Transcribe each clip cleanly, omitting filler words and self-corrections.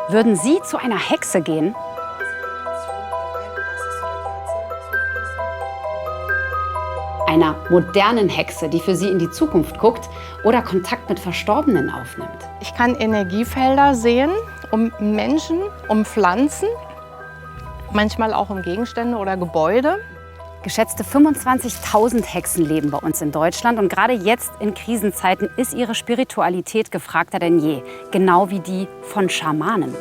Würden Sie zu einer Hexe gehen? Einer modernen Hexe, die für Sie in die Zukunft guckt oder Kontakt mit Verstorbenen aufnimmt? Ich kann Energiefelder sehen, um Menschen, um Pflanzen, manchmal auch um Gegenstände oder Gebäude. Geschätzte 25.000 Hexen leben bei uns in Deutschland und gerade jetzt in Krisenzeiten ist ihre Spiritualität gefragter denn je, genau wie die von Schamanen.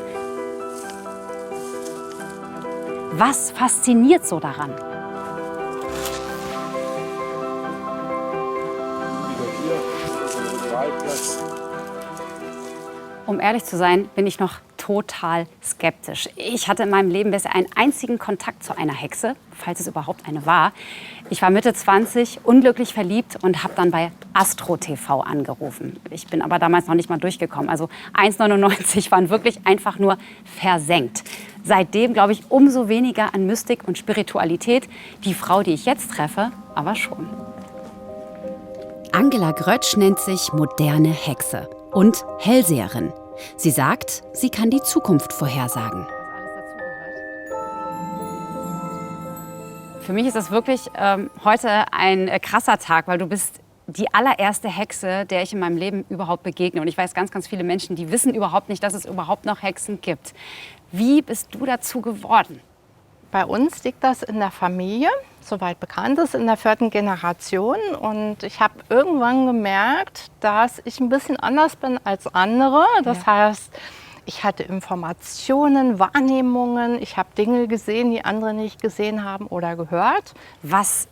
Was fasziniert so daran? Um ehrlich zu sein, bin ich noch total skeptisch. Ich hatte in meinem Leben bisher einen einzigen Kontakt zu einer Hexe, falls es überhaupt eine war. Ich war Mitte 20, unglücklich verliebt und habe dann bei Astro TV angerufen. Ich bin aber damals noch nicht mal durchgekommen. Also 1,99 waren wirklich einfach nur versenkt. Seitdem glaube ich umso weniger an Mystik und Spiritualität. Die Frau, die ich jetzt treffe, aber schon. Angela Grötsch nennt sich moderne Hexe und Hellseherin. Sie sagt, sie kann die Zukunft vorhersagen. Für mich ist das wirklich heute ein krasser Tag, weil du bist die allererste Hexe, der ich in meinem Leben überhaupt begegne. Und ich weiß ganz, ganz viele Menschen, die wissen überhaupt nicht, dass es überhaupt noch Hexen gibt. Wie bist du dazu geworden? Bei uns liegt das in der Familie, soweit bekannt ist, in der 4. Generation. Und ich habe irgendwann gemerkt, dass ich ein bisschen anders bin als andere. Das heißt, ich hatte Informationen, Wahrnehmungen, ich habe Dinge gesehen, die andere nicht gesehen haben oder gehört. Was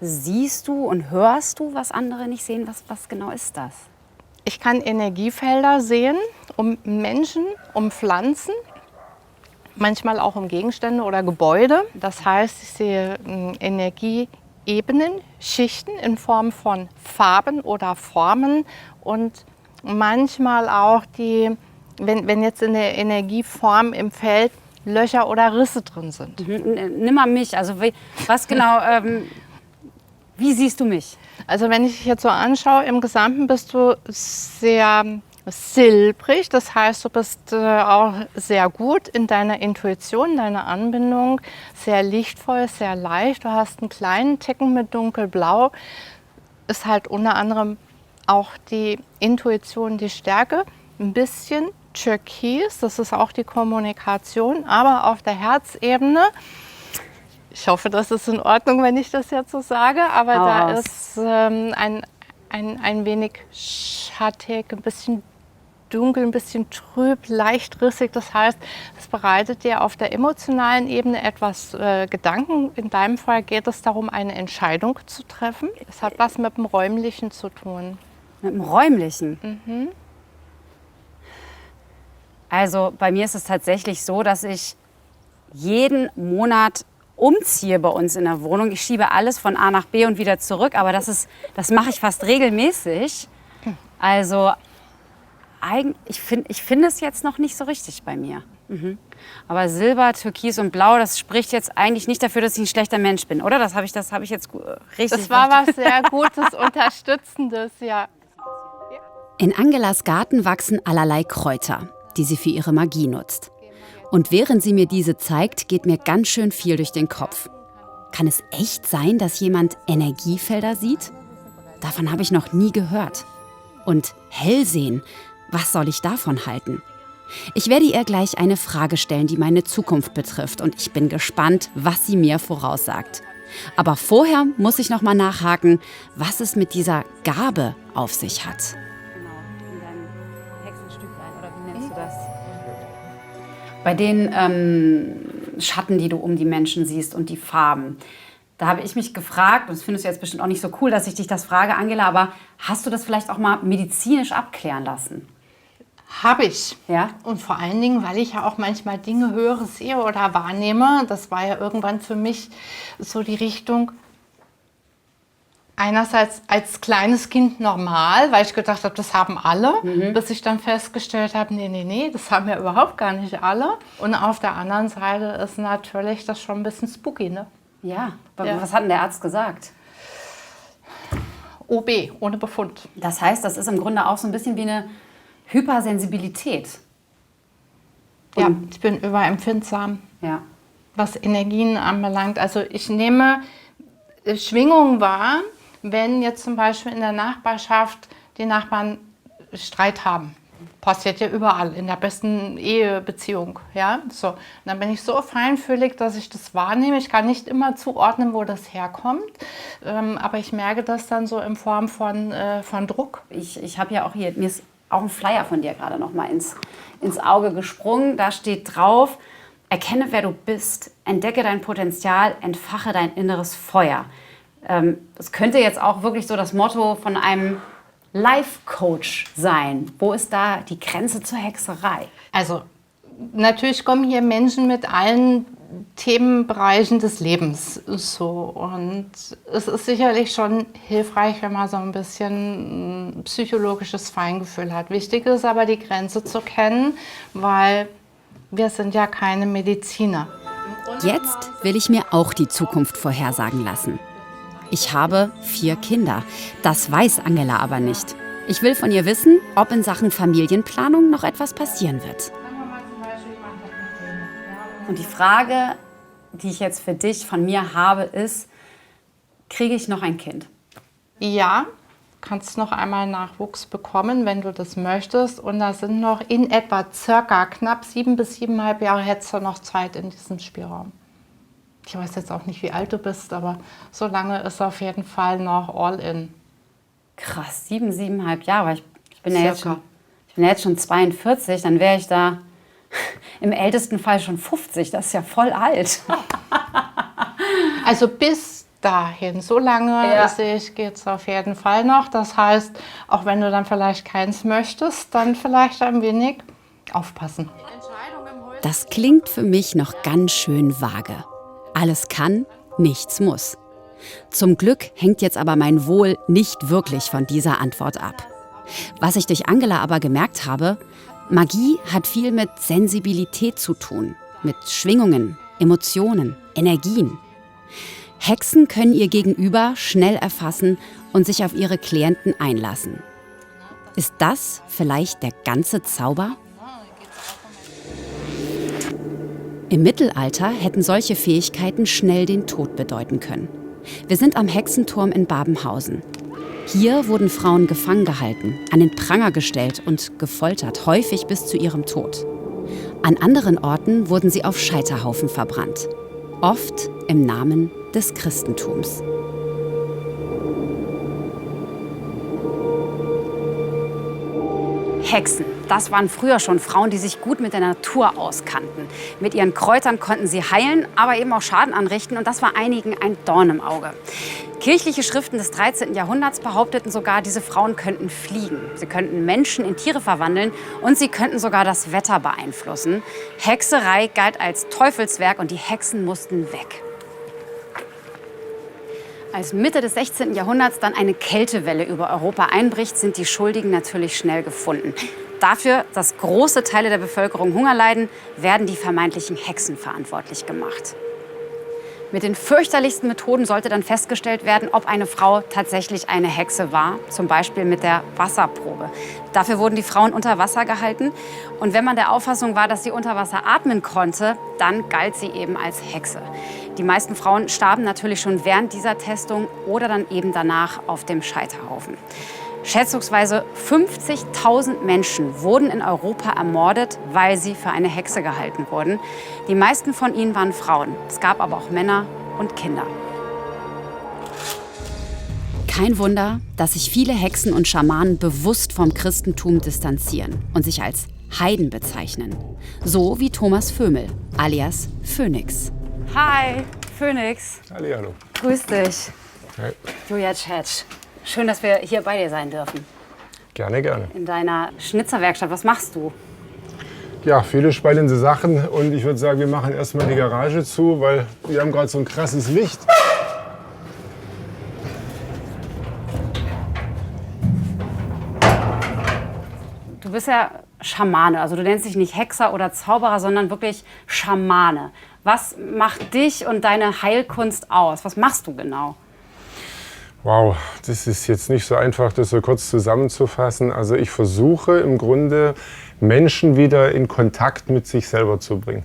siehst du und hörst du, was andere nicht sehen? Was genau ist das? Ich kann Energiefelder sehen, um Menschen, um Pflanzen, manchmal auch um Gegenstände oder Gebäude. Das heißt, ich sehe Energieebenen, Schichten in Form von Farben oder Formen und manchmal auch wenn jetzt in der Energieform im Feld Löcher oder Risse drin sind. Nimm mal mich, also was genau, wie siehst du mich? Also wenn ich dich jetzt so anschaue, im Gesamten bist du sehr silbrig, das heißt, du bist auch sehr gut in deiner Intuition, deiner Anbindung, sehr lichtvoll, sehr leicht. Du hast einen kleinen Ticken mit dunkelblau, ist halt unter anderem auch die Intuition, die Stärke, ein bisschen Türkis, das ist auch die Kommunikation, aber auf der Herzebene, ich hoffe, das ist in Ordnung, wenn ich das jetzt so sage, aber da ist ein wenig schattig, ein bisschen dunkel, ein bisschen trüb, leicht rissig. Das heißt, es bereitet dir auf der emotionalen Ebene etwas Gedanken. In deinem Fall geht es darum, eine Entscheidung zu treffen. Es hat was mit dem Räumlichen zu tun. Mit dem Räumlichen? Mhm. Also bei mir ist es tatsächlich so, dass ich jeden Monat umziehe bei uns in der Wohnung. Ich schiebe alles von A nach B und wieder zurück, aber das mache ich fast regelmäßig. Also ich finde es jetzt noch nicht so richtig bei mir. Aber Silber, Türkis und Blau, das spricht jetzt eigentlich nicht dafür, dass ich ein schlechter Mensch bin, oder? Das habe ich jetzt richtig. Das war was sehr Gutes, Unterstützendes, ja. In Angelas Garten wachsen allerlei Kräuter, die sie für ihre Magie nutzt. Und während sie mir diese zeigt, geht mir ganz schön viel durch den Kopf. Kann es echt sein, dass jemand Energiefelder sieht? Davon habe ich noch nie gehört. Und Hellsehen, was soll ich davon halten? Ich werde ihr gleich eine Frage stellen, die meine Zukunft betrifft. Und ich bin gespannt, was sie mir voraussagt. Aber vorher muss ich noch mal nachhaken, was es mit dieser Gabe auf sich hat. Genau, in deinem Hexenstücklein, oder wie nennst du das? Bei den Schatten, die du um die Menschen siehst und die Farben. Da habe ich mich gefragt, und das findest du jetzt bestimmt auch nicht so cool, dass ich dich das frage, Angela, aber hast du das vielleicht auch mal medizinisch abklären lassen? Habe ich. Ja? Und vor allen Dingen, weil ich ja auch manchmal Dinge höre, sehe oder wahrnehme. Das war ja irgendwann für mich so die Richtung, einerseits als kleines Kind normal, weil ich gedacht habe, das haben alle, bis ich dann festgestellt habe, nee, das haben ja überhaupt gar nicht alle. Und auf der anderen Seite ist natürlich das schon ein bisschen spooky, ne? Ja. Ja. Was hat denn der Arzt gesagt? OB, ohne Befund. Das heißt, das ist im Grunde auch so ein bisschen wie eine Hypersensibilität. Ja, ich bin überempfindsam, Ja. was Energien anbelangt. Also ich nehme Schwingungen wahr, wenn jetzt zum Beispiel in der Nachbarschaft die Nachbarn Streit haben. Passiert ja überall, in der besten Ehebeziehung. Ja? So. Und dann bin ich so feinfühlig, dass ich das wahrnehme. Ich kann nicht immer zuordnen, wo das herkommt, aber ich merke das dann so in Form von Druck. Ich habe ja auch hier, mir ist auch ein Flyer von dir gerade noch mal ins Auge gesprungen. Da steht drauf: Erkenne, wer du bist, entdecke dein Potenzial, entfache dein inneres Feuer. Das könnte jetzt auch wirklich so das Motto von einem Life-Coach sein. Wo ist da die Grenze zur Hexerei? Also natürlich kommen hier Menschen mit allen Themenbereichen des Lebens. So. Und es ist sicherlich schon hilfreich, wenn man so ein bisschen ein psychologisches Feingefühl hat. Wichtig ist aber, die Grenze zu kennen, weil wir sind ja keine Mediziner. Jetzt will ich mir auch die Zukunft vorhersagen lassen. Ich habe 4 Kinder. Das weiß Angela aber nicht. Ich will von ihr wissen, ob in Sachen Familienplanung noch etwas passieren wird. Und die Frage, die ich jetzt für dich von mir habe, ist: Kriege ich noch ein Kind? Ja, kannst noch einmal Nachwuchs bekommen, wenn du das möchtest. Und da sind noch in etwa circa knapp 7 bis 7,5 Jahre hättest du noch Zeit in diesem Spielraum. Ich weiß jetzt auch nicht, wie alt du bist, aber so lange ist auf jeden Fall noch all in. Krass, 7,5 Jahre. Ich bin ja jetzt schon 42, dann wäre ich da im ältesten Fall schon 50. Das ist ja voll alt. Also bis dahin, so lange sehe ich, geht es auf jeden Fall noch. Das heißt, auch wenn du dann vielleicht keins möchtest, dann vielleicht ein wenig aufpassen. Das klingt für mich noch ganz schön vage. Alles kann, nichts muss. Zum Glück hängt jetzt aber mein Wohl nicht wirklich von dieser Antwort ab. Was ich durch Angela aber gemerkt habe: Magie hat viel mit Sensibilität zu tun, mit Schwingungen, Emotionen, Energien. Hexen können ihr Gegenüber schnell erfassen und sich auf ihre Klienten einlassen. Ist das vielleicht der ganze Zauber? Im Mittelalter hätten solche Fähigkeiten schnell den Tod bedeuten können. Wir sind am Hexenturm in Babenhausen. Hier wurden Frauen gefangen gehalten, an den Pranger gestellt und gefoltert, häufig bis zu ihrem Tod. An anderen Orten wurden sie auf Scheiterhaufen verbrannt, oft im Namen des Christentums. Hexen, das waren früher schon Frauen, die sich gut mit der Natur auskannten. Mit ihren Kräutern konnten sie heilen, aber eben auch Schaden anrichten. Und das war einigen ein Dorn im Auge. Kirchliche Schriften des 13. Jahrhunderts behaupteten sogar, diese Frauen könnten fliegen. Sie könnten Menschen in Tiere verwandeln und sie könnten sogar das Wetter beeinflussen. Hexerei galt als Teufelswerk und die Hexen mussten weg. Als Mitte des 16. Jahrhunderts dann eine Kältewelle über Europa einbricht, sind die Schuldigen natürlich schnell gefunden. Dafür, dass große Teile der Bevölkerung Hunger leiden, werden die vermeintlichen Hexen verantwortlich gemacht. Mit den fürchterlichsten Methoden sollte dann festgestellt werden, ob eine Frau tatsächlich eine Hexe war, zum Beispiel mit der Wasserprobe. Dafür wurden die Frauen unter Wasser gehalten und wenn man der Auffassung war, dass sie unter Wasser atmen konnte, dann galt sie eben als Hexe. Die meisten Frauen starben natürlich schon während dieser Testung oder dann eben danach auf dem Scheiterhaufen. Schätzungsweise 50.000 Menschen wurden in Europa ermordet, weil sie für eine Hexe gehalten wurden. Die meisten von ihnen waren Frauen. Es gab aber auch Männer und Kinder. Kein Wunder, dass sich viele Hexen und Schamanen bewusst vom Christentum distanzieren und sich als Heiden bezeichnen. So wie Thomas Vömel, alias Phönix. Hi, Phönix. Hallihallo. Grüß dich. Hi. Julia Tschetsch. Schön, dass wir hier bei dir sein dürfen. Gerne, gerne. In deiner Schnitzerwerkstatt. Was machst du? Ja, viele spannende Sachen und ich würde sagen, wir machen erstmal die Garage zu, weil wir haben gerade so ein krasses Licht. Du bist ja Schamane, also du nennst dich nicht Hexer oder Zauberer, sondern wirklich Schamane. Was macht dich und deine Heilkunst aus? Was machst du genau? Wow, das ist jetzt nicht so einfach, das so kurz zusammenzufassen. Also ich versuche im Grunde, Menschen wieder in Kontakt mit sich selber zu bringen.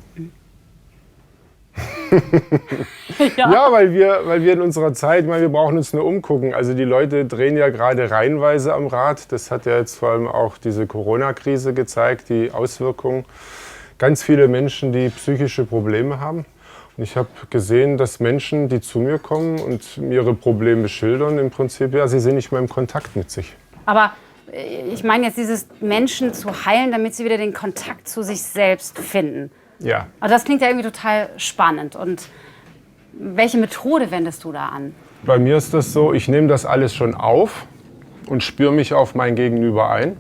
Ja, weil wir in unserer Zeit, ich meine, wir brauchen uns nur umgucken. Also die Leute drehen ja gerade reihenweise am Rad. Das hat ja jetzt vor allem auch diese Corona-Krise gezeigt, die Auswirkungen. Ganz viele Menschen, die psychische Probleme haben. Und ich habe gesehen, dass Menschen, die zu mir kommen und mir ihre Probleme schildern, im Prinzip, ja, sie sind nicht mehr im Kontakt mit sich. Aber ich meine jetzt dieses Menschen zu heilen, damit sie wieder den Kontakt zu sich selbst finden. Ja. Also das klingt ja irgendwie total spannend. Und welche Methode wendest du da an? Bei mir ist das so, ich nehme das alles schon auf und spüre mich auf mein Gegenüber ein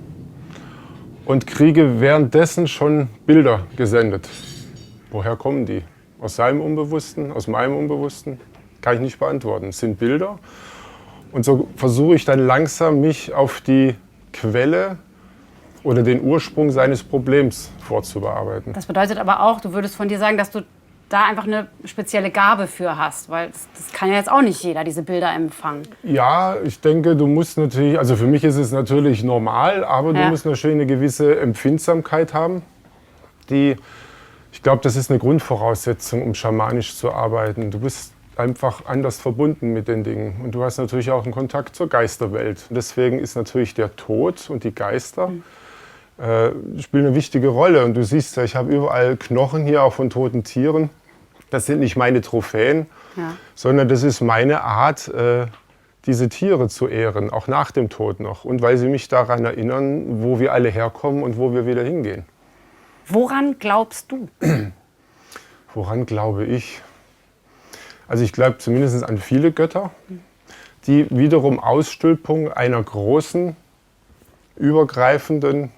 und kriege währenddessen schon Bilder gesendet. Woher kommen die? Aus seinem Unbewussten, aus meinem Unbewussten? Kann ich nicht beantworten. Es sind Bilder. Und so versuche ich dann langsam, mich auf die Quelle oder den Ursprung seines Problems vorzubearbeiten. Das bedeutet aber auch, du würdest von dir sagen, dass du da einfach eine spezielle Gabe für hast, weil das kann ja jetzt auch nicht jeder, diese Bilder empfangen. Ja, ich denke, du musst natürlich, also für mich ist es natürlich normal, aber du musst natürlich eine gewisse Empfindsamkeit haben, die, ich glaube, das ist eine Grundvoraussetzung, um schamanisch zu arbeiten. Du bist einfach anders verbunden mit den Dingen und du hast natürlich auch einen Kontakt zur Geisterwelt. Und deswegen ist natürlich der Tod und die Geister spielen eine wichtige Rolle. Und du siehst ja, ich habe überall Knochen hier, auch von toten Tieren. Das sind nicht meine Trophäen, sondern das ist meine Art, diese Tiere zu ehren, auch nach dem Tod noch. Und weil sie mich daran erinnern, wo wir alle herkommen und wo wir wieder hingehen. Woran glaubst du? Woran glaube ich? Also ich glaube zumindest an viele Götter, die wiederum Ausstülpung einer großen, übergreifenden,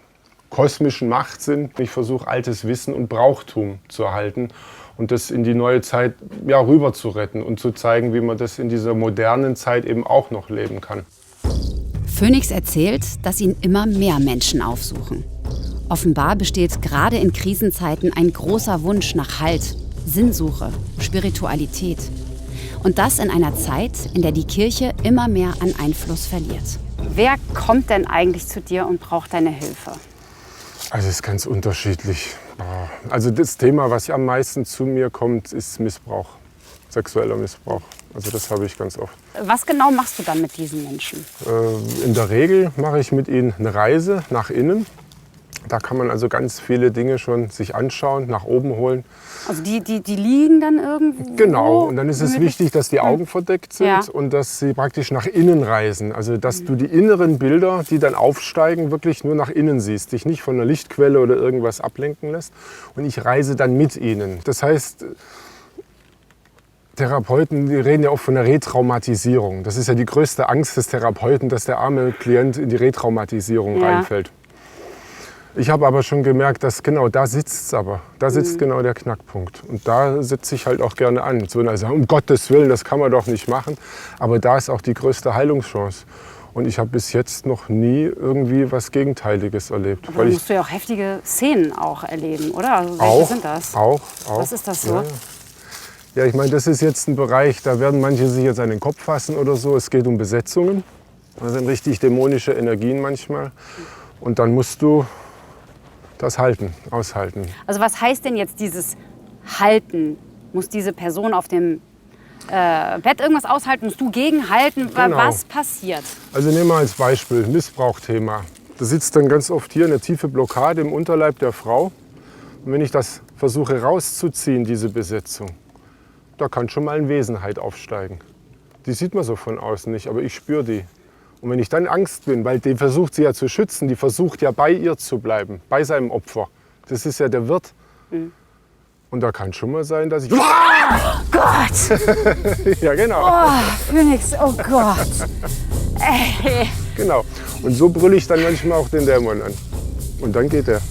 kosmischen Macht sind. Ich versuche, altes Wissen und Brauchtum zu erhalten und das in die neue Zeit rüber zu retten und zu zeigen, wie man das in dieser modernen Zeit eben auch noch leben kann. Phoenix erzählt, dass ihn immer mehr Menschen aufsuchen. Offenbar besteht gerade in Krisenzeiten ein großer Wunsch nach Halt, Sinnsuche, Spiritualität. Und das in einer Zeit, in der die Kirche immer mehr an Einfluss verliert. Wer kommt denn eigentlich zu dir und braucht deine Hilfe? Also es ist ganz unterschiedlich. Also das Thema, was am meisten zu mir kommt, ist Missbrauch, sexueller Missbrauch. Also das habe ich ganz oft. Was genau machst du dann mit diesen Menschen? In der Regel mache ich mit ihnen eine Reise nach innen. Da kann man also ganz viele Dinge schon sich anschauen, nach oben holen. Also die liegen dann irgendwo? Genau, und dann ist es wichtig, dass die Augen verdeckt sind und dass sie praktisch nach innen reisen. Also dass du die inneren Bilder, die dann aufsteigen, wirklich nur nach innen siehst. Dich nicht von einer Lichtquelle oder irgendwas ablenken lässt. Und ich reise dann mit ihnen. Das heißt, Therapeuten, die reden ja auch von der Retraumatisierung. Das ist ja die größte Angst des Therapeuten, dass der arme Klient in die Retraumatisierung reinfällt. Ich habe aber schon gemerkt, dass genau da sitzt es aber. Da sitzt genau der Knackpunkt. Und da setze ich halt auch gerne an. So, also, um Gottes Willen, das kann man doch nicht machen. Aber da ist auch die größte Heilungschance. Und ich habe bis jetzt noch nie irgendwie was Gegenteiliges erlebt. Aber musst du ja auch heftige Szenen auch erleben, oder? Also welche sind das? Auch. Was ist das so? Ja, ich meine, das ist jetzt ein Bereich, da werden manche sich jetzt an den Kopf fassen oder so. Es geht um Besetzungen. Das sind richtig dämonische Energien manchmal. Und dann musst du das halten, aushalten. Also was heißt denn jetzt dieses Halten? Muss diese Person auf dem Bett irgendwas aushalten? Musst du gegenhalten? Genau. Was passiert? Also nehmen wir als Beispiel Missbrauchthema. Da sitzt dann ganz oft hier eine tiefe Blockade im Unterleib der Frau. Und wenn ich das versuche rauszuziehen, diese Besetzung, da kann schon mal eine Wesenheit aufsteigen. Die sieht man so von außen nicht, aber ich spüre die. Und wenn ich dann Angst bin, weil die versucht sie ja zu schützen, die versucht ja bei ihr zu bleiben, bei seinem Opfer. Das ist ja der Wirt. Und da kann schon mal sein, dass ich... Oh Gott! Ja, genau. Oh, Phoenix, oh Gott. Ey. Genau. Und so brülle ich dann manchmal auch den Dämon an. Und dann geht er.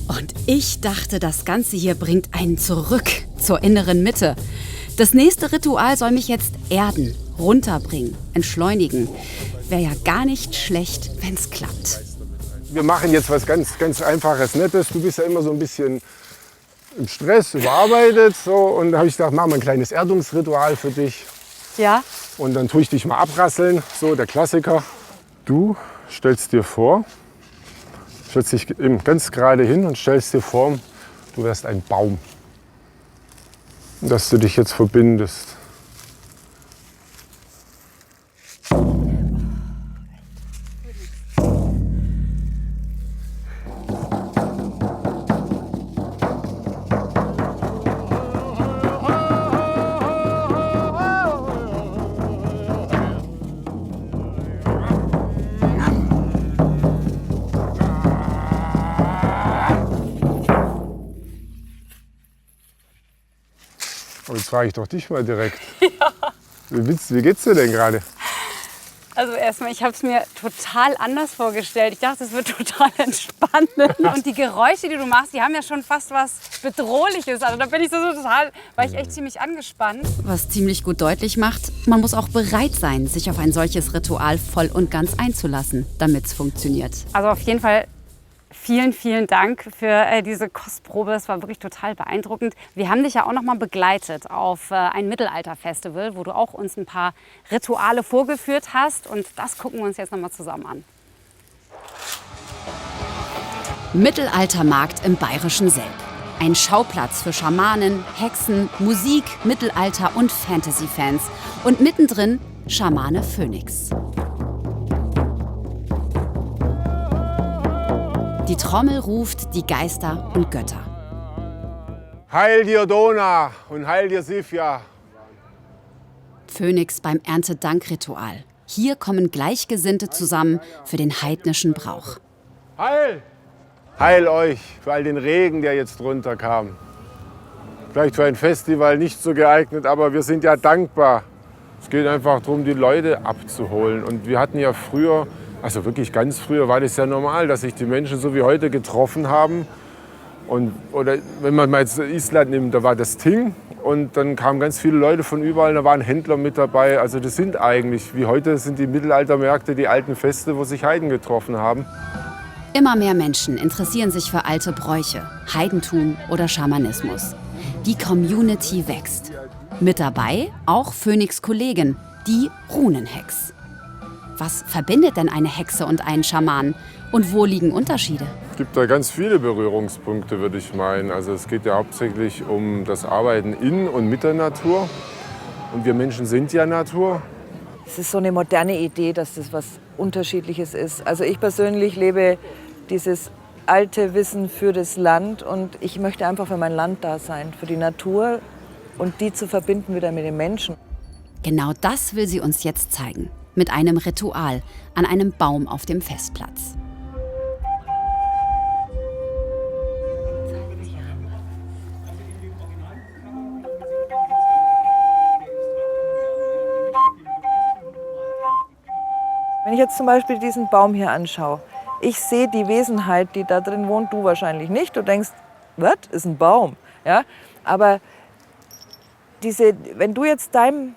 Und ich dachte, das Ganze hier bringt einen zurück zur inneren Mitte. Das nächste Ritual soll mich jetzt erden, runterbringen, entschleunigen. Wäre ja gar nicht schlecht, wenn es klappt. Wir machen jetzt was ganz, ganz Einfaches, Nettes. Du bist ja immer so ein bisschen im Stress, überarbeitet. So. Und da habe ich gedacht, mach mal ein kleines Erdungsritual für dich. Ja? Und dann tue ich dich mal abrasseln, so der Klassiker. Du stellst dir vor, stellst dich eben ganz gerade hin und stellst dir vor, du wärst ein Baum. Und dass du dich jetzt verbindest. Aber jetzt frage ich doch dich mal direkt. Ja. Wie geht's dir denn gerade? Also erstmal, ich habe es mir total anders vorgestellt. Ich dachte, es wird total entspannt. Und die Geräusche, die du machst, die haben ja schon fast was Bedrohliches. Also da bin ich so total, war ich echt ziemlich angespannt. Was ziemlich gut deutlich macht, man muss auch bereit sein, sich auf ein solches Ritual voll und ganz einzulassen, damit es funktioniert. Also auf jeden Fall vielen, vielen Dank für diese Kostprobe. Es war wirklich total beeindruckend. Wir haben dich ja auch noch mal begleitet auf ein Mittelalterfestival, wo du auch uns ein paar Rituale vorgeführt hast. Und das gucken wir uns jetzt noch mal zusammen an. Mittelaltermarkt im bayerischen Selb. Ein Schauplatz für Schamanen, Hexen, Musik, Mittelalter- und Fantasy-Fans. Und mittendrin Schamane Phönix. Die Trommel ruft die Geister und Götter. Heil dir Dona und heil dir Sifja. Phönix beim Erntedankritual. Hier kommen Gleichgesinnte zusammen für den heidnischen Brauch. Heil! Heil euch für all den Regen, der jetzt runterkam. Vielleicht für ein Festival nicht so geeignet, aber wir sind ja dankbar. Es geht einfach darum, die Leute abzuholen. Und wir hatten ja früher, also wirklich ganz früher, war das ja normal, dass sich die Menschen so wie heute getroffen haben. Oder wenn man mal jetzt Island nimmt, da war das Ting und dann kamen ganz viele Leute von überall, da waren Händler mit dabei. Also das sind eigentlich, wie heute sind die Mittelaltermärkte, die alten Feste, wo sich Heiden getroffen haben. Immer mehr Menschen interessieren sich für alte Bräuche, Heidentum oder Schamanismus. Die Community wächst. Mit dabei auch Phönix' Kollegin, die Runenhex. Was verbindet denn eine Hexe und einen Schaman? Und wo liegen Unterschiede? Es gibt da ganz viele Berührungspunkte, würde ich meinen. Also es geht ja hauptsächlich um das Arbeiten in und mit der Natur. Und wir Menschen sind ja Natur. Es ist so eine moderne Idee, dass das was Unterschiedliches ist. Also ich persönlich lebe dieses alte Wissen für das Land und ich möchte einfach für mein Land da sein, für die Natur und die zu verbinden wieder mit den Menschen. Genau das will sie uns jetzt zeigen. Mit einem Ritual an einem Baum auf dem Festplatz. Wenn ich jetzt zum Beispiel diesen Baum hier anschaue, ich sehe die Wesenheit, die da drin wohnt, du wahrscheinlich nicht. Du denkst, was, ist ein Baum? Ja? Aber wenn du jetzt deinem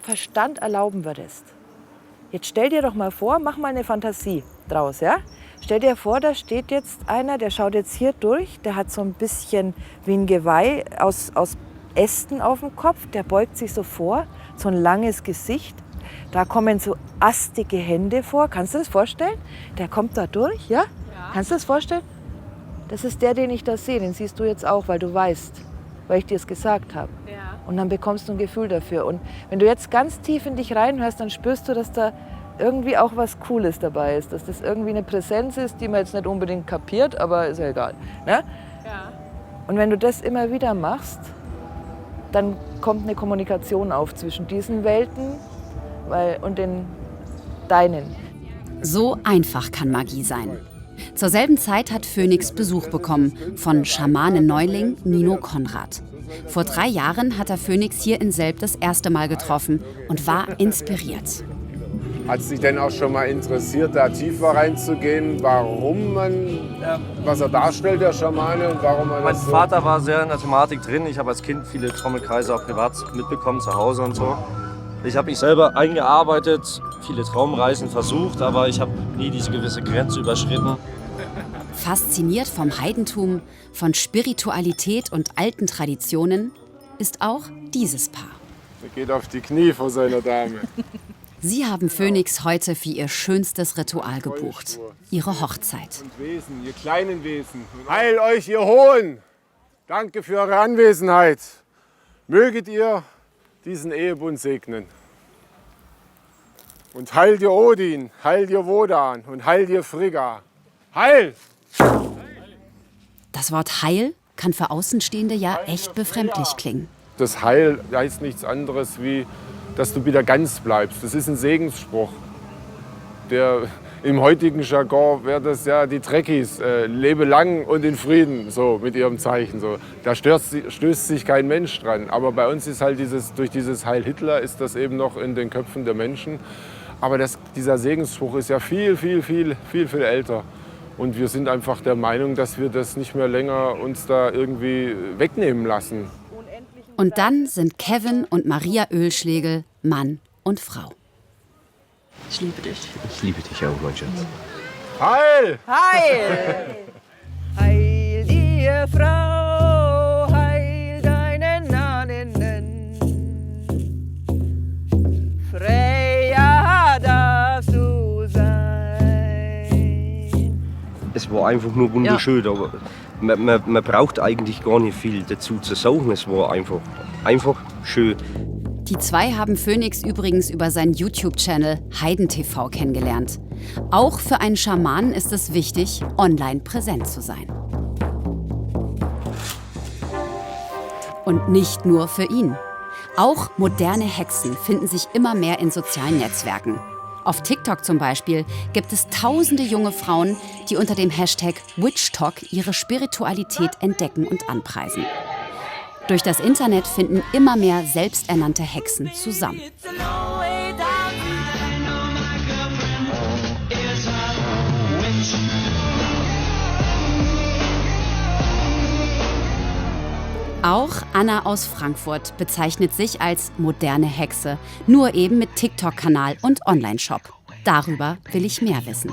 Verstand erlauben würdest, jetzt stell dir doch mal vor, mach mal eine Fantasie draus, ja? Stell dir vor, da steht jetzt einer, der schaut jetzt hier durch, der hat so ein bisschen wie ein Geweih aus Ästen auf dem Kopf, der beugt sich so vor, so ein langes Gesicht. Da kommen so astige Hände vor. Kannst du das vorstellen? Der kommt da durch, ja? Kannst du das vorstellen? Das ist der, den ich da sehe. Den siehst du jetzt auch, weil du weißt, weil ich dir es gesagt habe. Ja. Und dann bekommst du ein Gefühl dafür. Und wenn du jetzt ganz tief in dich reinhörst, dann spürst du, dass da irgendwie auch was Cooles dabei ist. Dass das irgendwie eine Präsenz ist, die man jetzt nicht unbedingt kapiert, aber ist ja egal. Ne? Ja. Und wenn du das immer wieder machst, dann kommt eine Kommunikation auf zwischen diesen Welten und den deinen. So einfach kann Magie sein. Zur selben Zeit hat Phönix Besuch bekommen von Schamane-Neuling Nino Konrad. Vor 3 Jahren hat er Phönix hier in Selb das erste Mal getroffen und war inspiriert. Hat es dich denn auch schon mal interessiert, da tiefer reinzugehen, was er darstellt, der Schamane? Und warum mein Vater war sehr in der Thematik drin. Ich habe als Kind viele Trommelkreise auch privat mitbekommen, zu Hause und so. Ich habe mich selber eingearbeitet, viele Traumreisen versucht, aber ich habe nie diese gewisse Grenze überschritten. Fasziniert vom Heidentum, von Spiritualität und alten Traditionen ist auch dieses Paar. Er geht auf die Knie vor seiner Dame. Sie haben Phoenix heute für ihr schönstes Ritual gebucht, ihre Hochzeit. Und Wesen, ihr kleinen Wesen. Heil euch, ihr Hohen! Danke für eure Anwesenheit. Möget ihr diesen Ehebund segnen. Und heil dir Odin, heil dir Wodan und heil dir Frigga. Heil! Das Wort Heil kann für Außenstehende ja echt befremdlich klingen. Das Heil heißt nichts anderes wie, dass du wieder ganz bleibst. Das ist ein Segensspruch. Im heutigen Jargon wäre das ja die Trekkies, lebe lang und in Frieden, so mit ihrem Zeichen. So. Da stößt sich kein Mensch dran. Aber bei uns ist halt durch dieses Heil Hitler ist das eben noch in den Köpfen der Menschen. Aber dieser Segensspruch ist ja viel, viel, viel, viel, viel älter. Und wir sind einfach der Meinung, dass wir das nicht mehr länger uns da irgendwie wegnehmen lassen. Und dann sind Kevin und Maria Oehlschlegel Mann und Frau. Ich liebe dich. Ich liebe dich auch, mein Schatz. Heil! Heil! Heil dir, Frau, heil deinen Ahnen. Freya darfst du sein. Es war einfach nur wunderschön, aber man braucht eigentlich gar nicht viel dazu zu sagen. Es war einfach schön. Die zwei haben Phoenix übrigens über seinen YouTube-Channel HeidenTV kennengelernt. Auch für einen Schamanen ist es wichtig, online präsent zu sein. Und nicht nur für ihn. Auch moderne Hexen finden sich immer mehr in sozialen Netzwerken. Auf TikTok zum Beispiel gibt es tausende junge Frauen, die unter dem Hashtag WitchTok ihre Spiritualität entdecken und anpreisen. Durch das Internet finden immer mehr selbsternannte Hexen zusammen. Auch Anna aus Frankfurt bezeichnet sich als moderne Hexe, nur eben mit TikTok-Kanal und Online-Shop. Darüber will ich mehr wissen.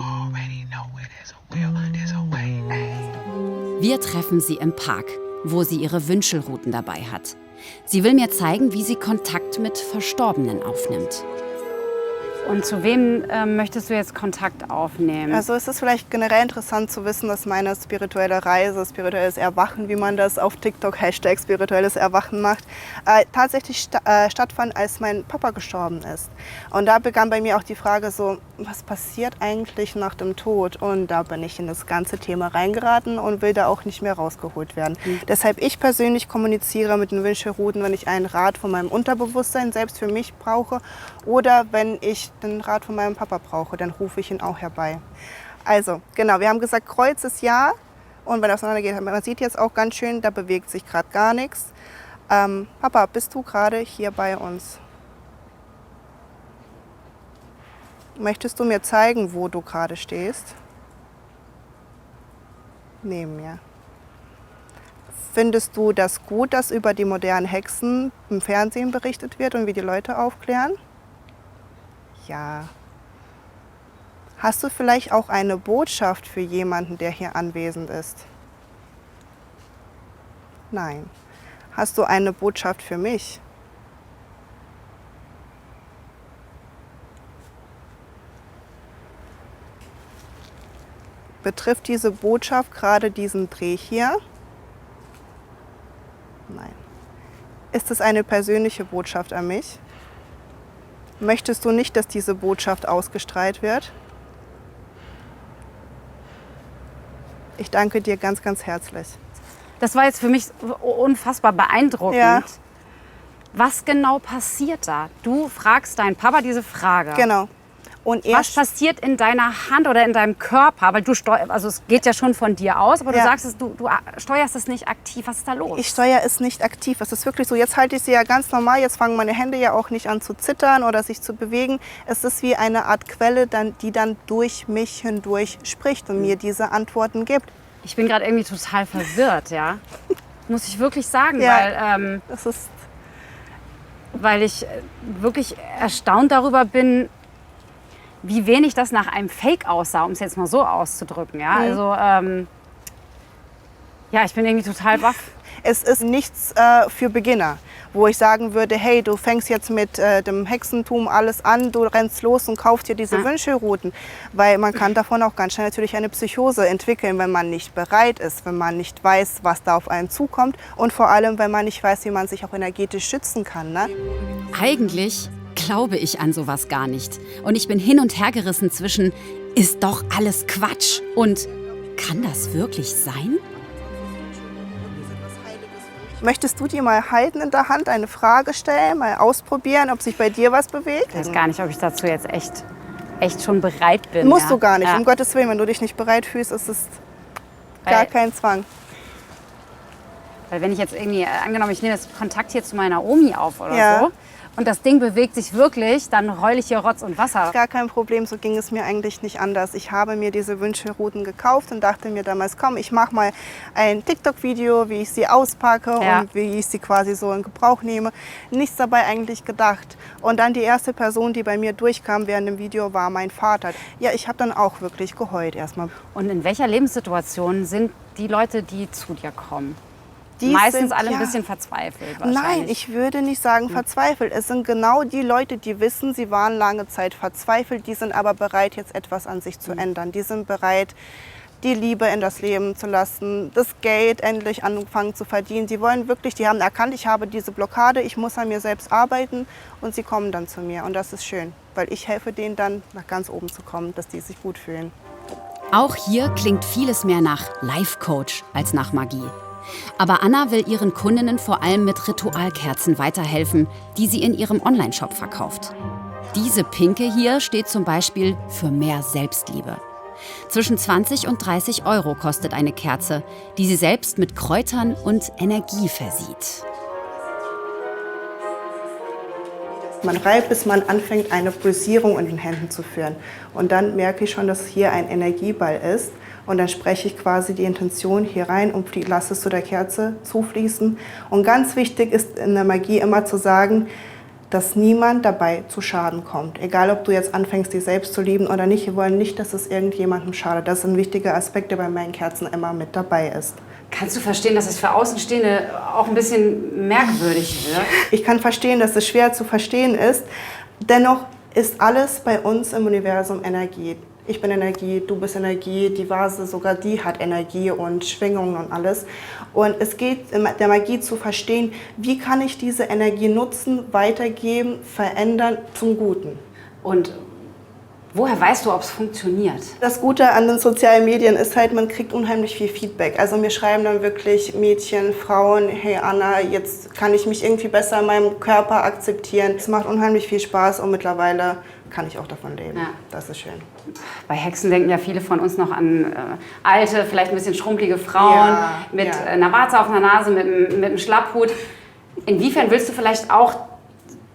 Wir treffen sie im Park, wo sie ihre Wünschelruten dabei hat. Sie will mir zeigen, wie sie Kontakt mit Verstorbenen aufnimmt. Und zu wem möchtest du jetzt Kontakt aufnehmen? Also es ist vielleicht generell interessant zu wissen, dass meine spirituelle Reise, spirituelles Erwachen, wie man das auf TikTok Hashtag spirituelles Erwachen macht, tatsächlich stattfand, als mein Papa gestorben ist. Und da begann bei mir auch die Frage so, was passiert eigentlich nach dem Tod? Und da bin ich in das ganze Thema reingeraten und will da auch nicht mehr rausgeholt werden. Deshalb ich persönlich kommuniziere mit den Wünschelruten, wenn ich einen Rat von meinem Unterbewusstsein selbst für mich brauche oder wenn ich den Rat von meinem Papa brauche, dann rufe ich ihn auch herbei. Also, genau, wir haben gesagt, Kreuz ist ja. Und wenn er auseinandergeht, man sieht jetzt auch ganz schön, da bewegt sich gerade gar nichts. Papa, bist du gerade hier bei uns? Möchtest du mir zeigen, wo du gerade stehst? Neben mir. Findest du das gut, dass über die modernen Hexen im Fernsehen berichtet wird und wie die Leute aufklären? Ja. Hast du vielleicht auch eine Botschaft für jemanden, der hier anwesend ist? Nein. Hast du eine Botschaft für mich? Betrifft diese Botschaft gerade diesen Dreh hier? Nein. Ist es eine persönliche Botschaft an mich? Möchtest du nicht, dass diese Botschaft ausgestrahlt wird? Ich danke dir ganz, ganz herzlich. Das war jetzt für mich unfassbar beeindruckend. Ja. Was genau passiert da? Du fragst deinen Papa diese Frage. Genau. Und Was passiert in deiner Hand oder in deinem Körper? Weil also es geht ja schon von dir aus, aber du sagst, du steuerst es nicht aktiv. Was ist da los? Ich steuere es nicht aktiv. Es ist wirklich so, jetzt halte ich sie ja ganz normal. Jetzt fangen meine Hände ja auch nicht an zu zittern oder sich zu bewegen. Es ist wie eine Art Quelle, die dann durch mich hindurch spricht und mir diese Antworten gibt. Ich bin gerade irgendwie total verwirrt, ja. Muss ich wirklich sagen, Ja, das ist weil ich wirklich erstaunt darüber bin, wie wenig das nach einem Fake aussah, um es jetzt mal so auszudrücken. Ja? Also, ja, ich bin irgendwie total baff. Es ist nichts für Beginner, wo ich sagen würde, hey, du fängst jetzt mit dem Hexentum alles an, du rennst los und kaufst dir diese Wünschelruten. Weil man kann davon auch ganz schnell natürlich eine Psychose entwickeln, wenn man nicht bereit ist, wenn man nicht weiß, was da auf einen zukommt und vor allem, wenn man nicht weiß, wie man sich auch energetisch schützen kann. Ne? Eigentlich glaube ich an sowas gar nicht. Und ich bin hin und her gerissen zwischen, ist doch alles Quatsch und kann das wirklich sein? Möchtest du die mal halten in der Hand, eine Frage stellen, mal ausprobieren, ob sich bei dir was bewegt? Ich weiß gar nicht, ob ich dazu jetzt echt schon bereit bin. Musst du gar nicht, um Gottes Willen. Wenn du dich nicht bereit fühlst, ist es gar kein Zwang. Weil wenn ich jetzt irgendwie, angenommen, ich nehme jetzt Kontakt hier zu meiner Omi auf oder so und das Ding bewegt sich wirklich, dann heule ich hier Rotz und Wasser. Gar kein Problem, so ging es mir eigentlich nicht anders. Ich habe mir diese Wünschelruten gekauft und dachte mir damals, komm, ich mache mal ein TikTok-Video, wie ich sie auspacke und wie ich sie quasi so in Gebrauch nehme. Nichts dabei eigentlich gedacht. Und dann die erste Person, die bei mir durchkam während dem Video, war mein Vater. Ja, ich habe dann auch wirklich geheult erstmal. Und in welcher Lebenssituation sind die Leute, die zu dir kommen? Die meistens sind, alle ein bisschen verzweifelt wahrscheinlich. Nein, ich würde nicht sagen verzweifelt. Es sind genau die Leute, die wissen, sie waren lange Zeit verzweifelt, die sind aber bereit, jetzt etwas an sich zu ändern. Die sind bereit, die Liebe in das Leben zu lassen, das Geld endlich anfangen zu verdienen. Die wollen wirklich, die haben erkannt, ich habe diese Blockade, ich muss an mir selbst arbeiten und sie kommen dann zu mir. Und das ist schön, weil ich helfe denen dann, nach ganz oben zu kommen, dass die sich gut fühlen. Auch hier klingt vieles mehr nach Life-Coach als nach Magie. Aber Anna will ihren Kundinnen vor allem mit Ritualkerzen weiterhelfen, die sie in ihrem Onlineshop verkauft. Diese pinke hier steht zum Beispiel für mehr Selbstliebe. Zwischen 20 und 30 € kostet eine Kerze, die sie selbst mit Kräutern und Energie versieht. Man reibt, bis man anfängt, eine Pulsierung in den Händen zu führen. Und dann merke ich schon, dass hier ein Energieball ist. Und dann spreche ich quasi die Intention hier rein und lasse es zu der Kerze zufließen. Und ganz wichtig ist in der Magie immer zu sagen, dass niemand dabei zu Schaden kommt. Egal, ob du jetzt anfängst, dich selbst zu lieben oder nicht. Wir wollen nicht, dass es irgendjemandem schadet. Das ist ein wichtiger Aspekt, der bei meinen Kerzen immer mit dabei ist. Kannst du verstehen, dass es für Außenstehende auch ein bisschen merkwürdig wird? Ich kann verstehen, dass es schwer zu verstehen ist. Dennoch ist alles bei uns im Universum Energie. Ich bin Energie, du bist Energie, die Vase, sogar die hat Energie und Schwingungen und alles. Und es geht der Magie zu verstehen, wie kann ich diese Energie nutzen, weitergeben, verändern zum Guten. Und woher weißt du, ob es funktioniert? Das Gute an den sozialen Medien ist halt, man kriegt unheimlich viel Feedback. Also mir schreiben dann wirklich Mädchen, Frauen, hey Anna, jetzt kann ich mich irgendwie besser in meinem Körper akzeptieren. Es macht unheimlich viel Spaß und mittlerweile kann ich auch davon leben. Ja. Das ist schön. Bei Hexen denken ja viele von uns noch an alte, vielleicht ein bisschen schrumpelige Frauen mit einer Warze auf der Nase, mit einem Schlapphut. Inwiefern willst du vielleicht auch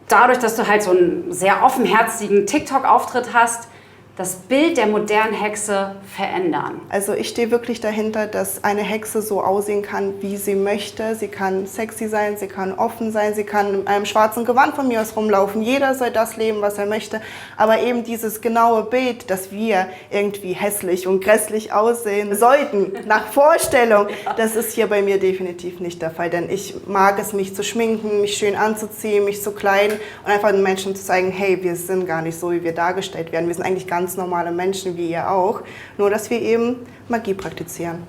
dadurch, dass du halt so einen sehr offenherzigen TikTok-Auftritt hast, das Bild der modernen Hexe verändern? Also ich stehe wirklich dahinter, dass eine Hexe so aussehen kann, wie sie möchte. Sie kann sexy sein, sie kann offen sein, sie kann in einem schwarzen Gewand von mir aus rumlaufen. Jeder soll das leben, was er möchte. Aber eben dieses genaue Bild, dass wir irgendwie hässlich und grässlich aussehen sollten, nach Vorstellung, das ist hier bei mir definitiv nicht der Fall. Denn ich mag es, mich zu schminken, mich schön anzuziehen, mich zu kleiden und einfach den Menschen zu zeigen, hey, wir sind gar nicht so, wie wir dargestellt werden. Wir sind eigentlich ganz normale Menschen, wie ihr auch, nur dass wir eben Magie praktizieren.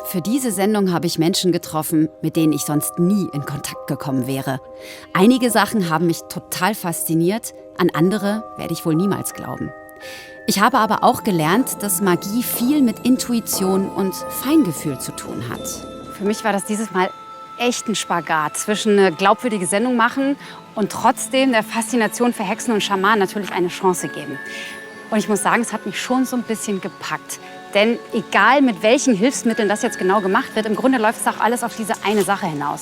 Für diese Sendung habe ich Menschen getroffen, mit denen ich sonst nie in Kontakt gekommen wäre. Einige Sachen haben mich total fasziniert, an andere werde ich wohl niemals glauben. Ich habe aber auch gelernt, dass Magie viel mit Intuition und Feingefühl zu tun hat. Für mich war das dieses Mal echt ein Spagat zwischen eine glaubwürdige Sendung machen und trotzdem der Faszination für Hexen und Schamanen natürlich eine Chance geben. Und ich muss sagen, es hat mich schon so ein bisschen gepackt. Denn egal mit welchen Hilfsmitteln das jetzt genau gemacht wird, im Grunde läuft es auch alles auf diese eine Sache hinaus.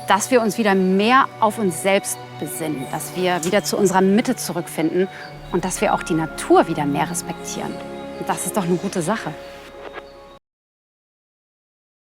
Dass wir uns wieder mehr auf uns selbst besinnen, dass wir wieder zu unserer Mitte zurückfinden und dass wir auch die Natur wieder mehr respektieren. Und das ist doch eine gute Sache.